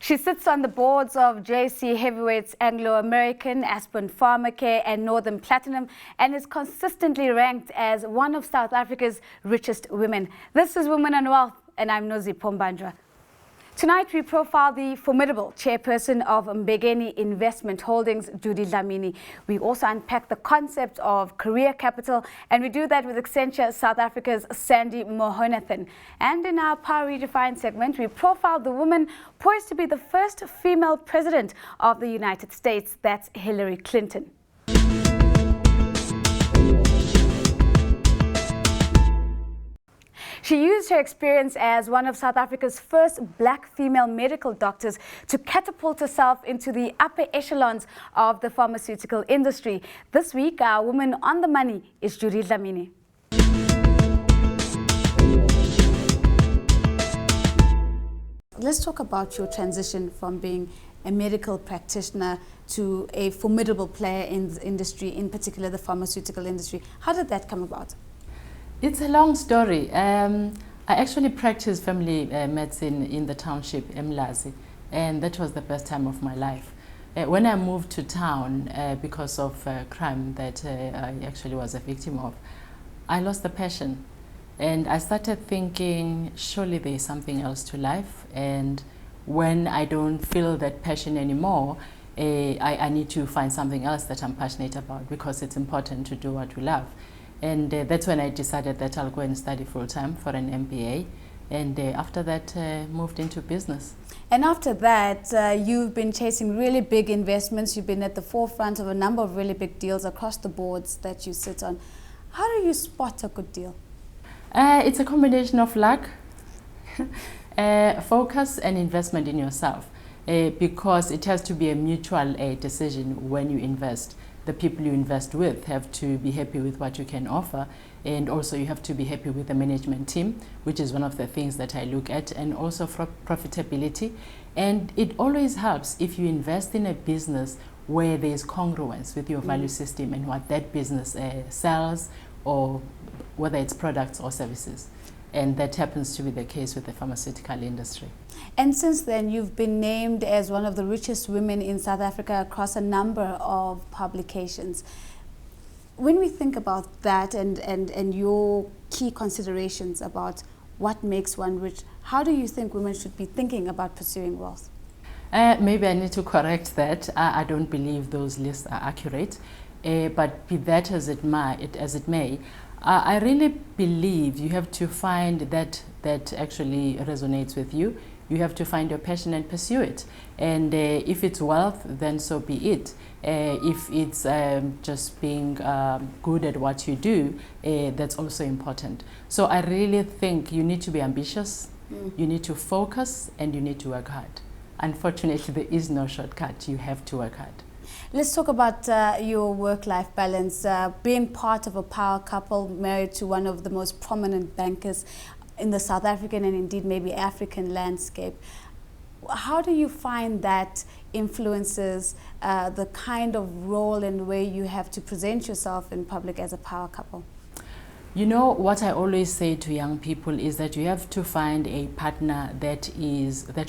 She sits on the boards of JC Heavyweights Anglo American, Aspen Pharmacare and Northam Platinum, and is consistently ranked as one of South Africa's richest women. This is Women and Wealth, and I'm Nozi Pombandra. Tonight we profile the formidable chairperson of Mbekani Investment Holdings, Judy Dlamini. We also unpack the concept of career capital, and we do that with Accenture South Africa's Sandy Mohonathan. And in our Power Redifined segment, we profile the woman poised to be the first female president of the United States. That's Hillary Clinton. She used her experience as one of South Africa's first black female medical doctors to catapult herself into the upper echelons of the pharmaceutical industry. This week, our woman on the money is Judy Dlamini. Let's talk about your transition from being a medical practitioner to a formidable player in the industry, in particular the pharmaceutical industry. How did that come about? It's a long story. I actually practiced family medicine in the township, Mlazi, and that was the best time of my life. When I moved to town because of crime that I actually was a victim of, I lost the passion. And I started thinking, surely there is something else to life. And when I don't feel that passion anymore, I need to find something else that I'm passionate about, because it's important to do what we love. And that's when I decided that I'll go and study full-time for an MBA. And after that, moved into business. And after that, you've been chasing really big investments. You've been at the forefront of a number of really big deals across the boards that you sit on. How do you spot a good deal? It's a combination of luck, focus, and investment in yourself. Because it has to be a mutual decision when you invest. The people you invest with have to be happy with what you can offer, and also you have to be happy with the management team, which is one of the things that I look at, and also for profitability. And it always helps if you invest in a business where there is congruence with your value system and what that business sells, or whether it's products or services. And that happens to be the case with the pharmaceutical industry. And since then, you've been named as one of the richest women in South Africa across a number of publications. When we think about that and your key considerations about what makes one rich, how do you think women should be thinking about pursuing wealth? Maybe I need to correct that. I don't believe those lists are accurate. But be that as it may, I really believe you have to find that actually resonates with you. You have to find your passion and pursue it. And if it's wealth, then so be it. If it's just being good at what you do, that's also important. So I really think you need to be ambitious, you need to focus, and you need to work hard. Unfortunately, there is no shortcut. You have to work hard. Let's talk about your work-life balance. Being part of a power couple, married to one of the most prominent bankers in the South African and indeed maybe African landscape. How do you find that influences the kind of role and way you have to present yourself in public as a power couple? You know, what I always say to young people is that you have to find a partner that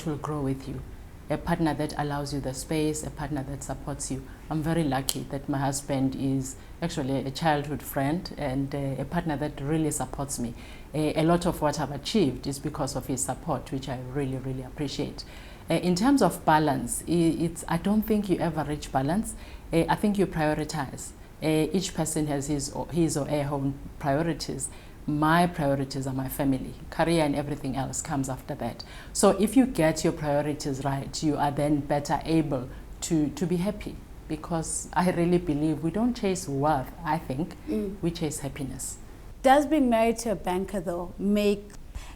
will grow with you. A partner that allows you the space, a partner that supports you. I'm very lucky that my husband is actually a childhood friend and a partner that really supports me. A lot of what I've achieved is because of his support, which I really, really appreciate. In terms of balance, I don't think you ever reach balance. I think you prioritize. Each person has his or her own priorities. My priorities are my family. Career and everything else comes after that. So if you get your priorities right, you are then better able to be happy. Because I really believe we don't chase wealth, I think. We chase happiness. Does being married to a banker, though, make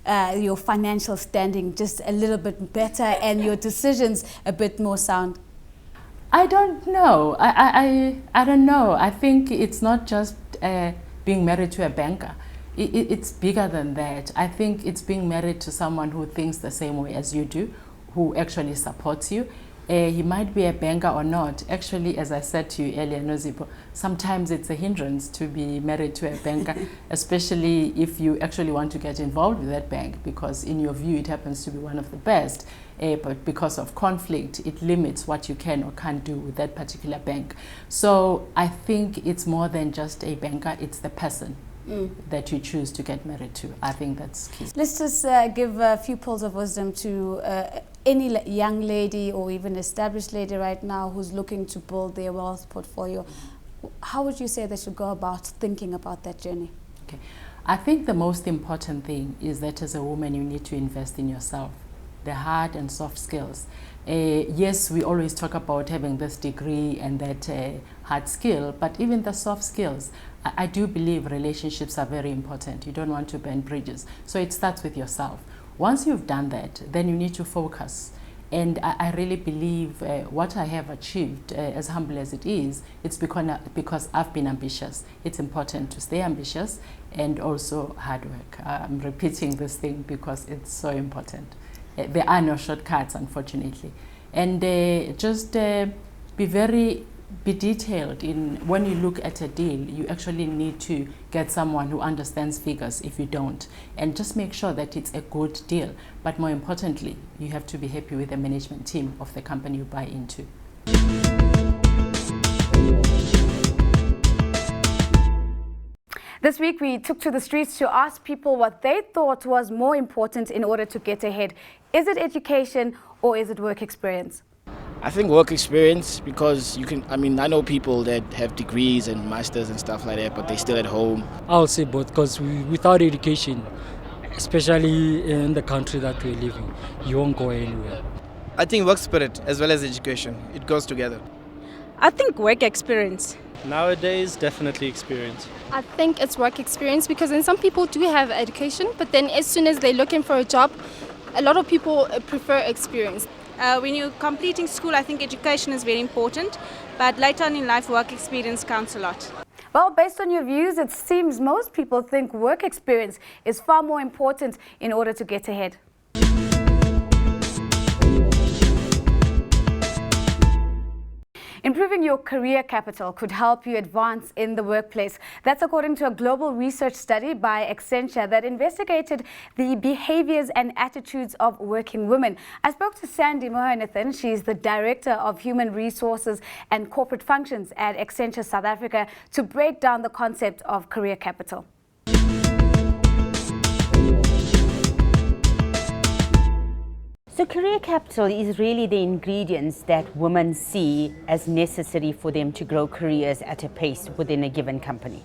your financial standing just a little bit better and your decisions a bit more sound? I don't know. I don't know. I think it's not just being married to a banker. It's bigger than that. I think it's being married to someone who thinks the same way as you do, who actually supports you, He might be a banker or not. Actually, as I said to you earlier, Nozipo, sometimes it's a hindrance to be married to a banker, especially if you actually want to get involved with that bank, because in your view it happens to be one of the best, but because of conflict, it limits what you can or can't do with that particular bank. So I think it's more than just a banker, it's the person that you choose to get married to. I think that's key. Let's just give a few pearls of wisdom to any young lady or even established lady right now who's looking to build their wealth portfolio. How would you say they should go about thinking about that journey? Okay. I think the most important thing is that as a woman you need to invest in yourself, the hard and soft skills. Yes, we always talk about having this degree and that hard skill, but even the soft skills, I do believe relationships are very important. You don't want to burn bridges. So it starts with yourself. Once you've done that, then you need to focus. And I really believe what I have achieved, as humble as it is, it's because I've been ambitious. It's important to stay ambitious and also hard work. I'm repeating this thing because it's so important. There are no shortcuts, unfortunately. And just be detailed in when you look at a deal. You actually need to get someone who understands figures if you don't, and just make sure that it's a good deal. But more importantly, you have to be happy with the management team of the company you buy into. This week we took to the streets to ask people what they thought was more important in order to get ahead. Is it education or is it work experience? I think work experience, because you can, I know people that have degrees and masters and stuff like that, but they're still at home. I would say both, because without education, especially in the country that we're living, you won't go anywhere. I think work spirit as well as education, it goes together. I think work experience. Nowadays, definitely experience. I think it's work experience, because then some people do have education, but then as soon as they're looking for a job, a lot of people prefer experience. When you're completing school, I think education is very important, but later on in life, work experience counts a lot. Well, based on your views, it seems most people think work experience is far more important in order to get ahead. Improving your career capital could help you advance in the workplace. That's according to a global research study by Accenture that investigated the behaviors and attitudes of working women. I spoke to Sandy Mohonathan. She's the Director of Human Resources and Corporate Functions at Accenture South Africa to break down the concept of career capital. So career capital is really the ingredients that women see as necessary for them to grow careers at a pace within a given company.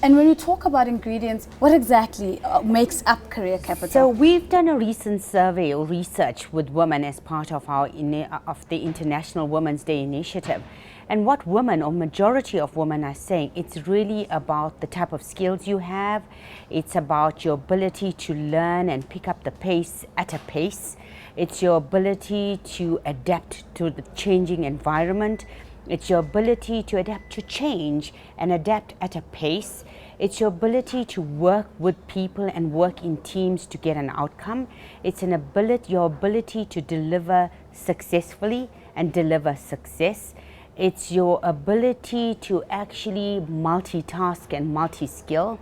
And when you talk about ingredients, what exactly makes up career capital? So we've done a recent survey or research with women as part of the International Women's Day initiative. And what women, or majority of women, are saying, it's really about the type of skills you have. It's about your ability to learn and pick up the pace at a pace. It's your ability to adapt to the changing environment. It's your ability to adapt to change and adapt at a pace. It's your ability to work with people and work in teams to get an outcome. It's your ability to deliver successfully and deliver success. It's your ability to actually multitask and multi-skill.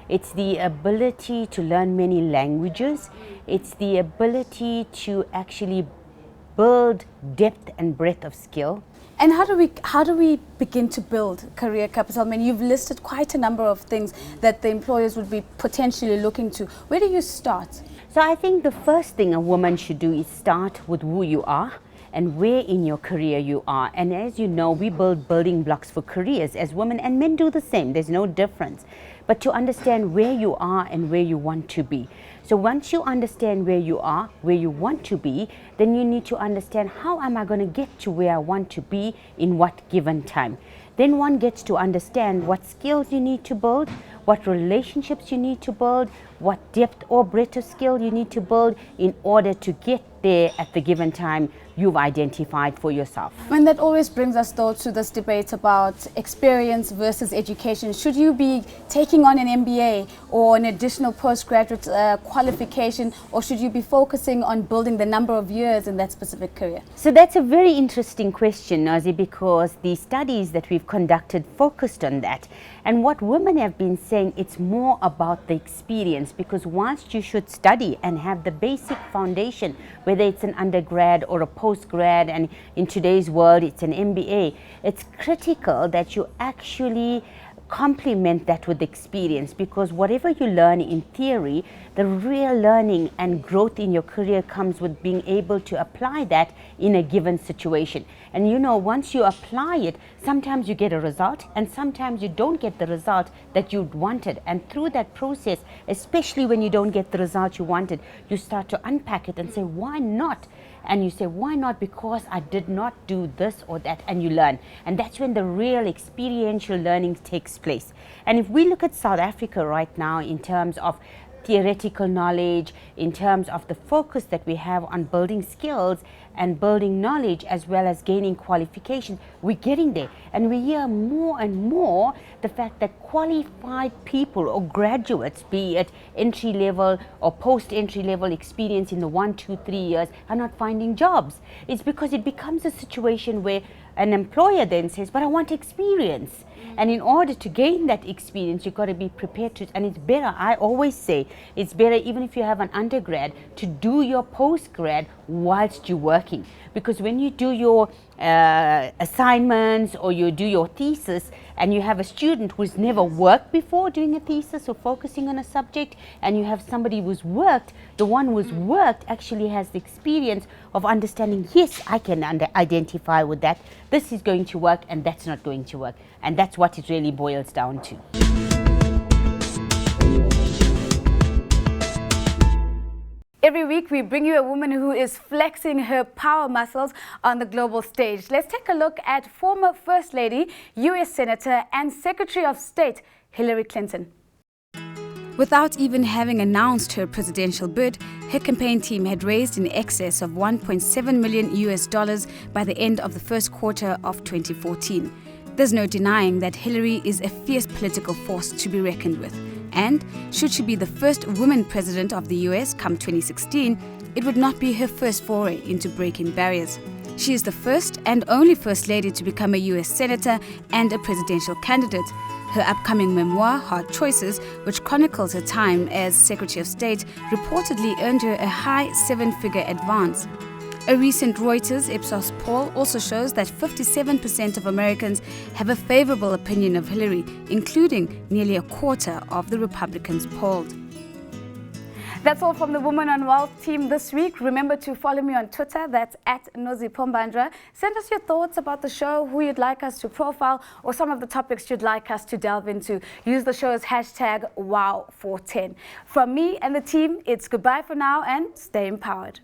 It's the ability to learn many languages. It's the ability to actually build depth and breadth of skill. And how do we begin to build career capital? I mean, you've listed quite a number of things that the employers would be potentially looking to. Where do you start? So I think the first thing a woman should do is start with who you are and where in your career you are. And as you know, we build building blocks for careers as women, and men do the same. There's no difference. But to understand where you are and where you want to be. So once you understand where you are, where you want to be, then you need to understand, how am I going to get to where I want to be in what given time? Then one gets to understand what skills you need to build, what relationships you need to build, what depth or breadth of skill you need to build in order to get there at the given time you've identified for yourself. And that always brings us though to this debate about experience versus education. Should you be taking on an MBA or an additional postgraduate qualification, or should you be focusing on building the number of years in that specific career? So that's a very interesting question, Nazi, because the studies that we've conducted focused on that. And what women have been saying, it's more about the experience, because whilst you should study and have the basic foundation, whether it's an undergrad or a postgrad, and in today's world it's an MBA, it's critical that you actually complement that with experience, because whatever you learn in theory, the real learning and growth in your career comes with being able to apply that in a given situation. And you know, once you apply it, sometimes you get a result and sometimes you don't get the result that you wanted. And through that process, especially when you don't get the result you wanted, you start to unpack it and say, why not? And you say, why not? Because I did not do this or that, and you learn. And that's when the real experiential learning takes place. And if we look at South Africa right now in terms of theoretical knowledge, in terms of the focus that we have on building skills and building knowledge as well as gaining qualification, we're getting there. And we hear more and more the fact that qualified people or graduates, be it entry level or post entry level experience in the 1, 2, 3 years, are not finding jobs. It's because it becomes a situation where an employer then says, but I want experience. And in order to gain that experience, you've got to be prepared to, and it's better, I always say, it's better even if you have an undergrad to do your postgrad whilst you're working. Because when you do your assignments or you do your thesis and you have a student who's never worked before doing a thesis or focusing on a subject, and you have somebody who's worked, the one who's worked actually has the experience of understanding, yes, I can identify with that, this is going to work and that's not going to work. And that's what it really boils down to. Every week we bring you a woman who is flexing her power muscles on the global stage. Let's take a look at former First Lady, US Senator and Secretary of State, Hillary Clinton. Without even having announced her presidential bid, her campaign team had raised in excess of $1.7 million by the end of the first quarter of 2014. There's no denying that Hillary is a fierce political force to be reckoned with. And should she be the first woman president of the US come 2016, it would not be her first foray into breaking barriers. She is the first and only First Lady to become a US Senator and a presidential candidate. Her upcoming memoir, Hard Choices, which chronicles her time as Secretary of State, reportedly earned her a high 7-figure advance. A recent Reuters Ipsos poll also shows that 57% of Americans have a favorable opinion of Hillary, including nearly a quarter of the Republicans polled. That's all from the Woman on Wealth team this week. Remember to follow me on Twitter, that's @NoziPombandra. Send us your thoughts about the show, who you'd like us to profile, or some of the topics you'd like us to delve into. Use the show's #WOW410. From me and the team, it's goodbye for now and stay empowered.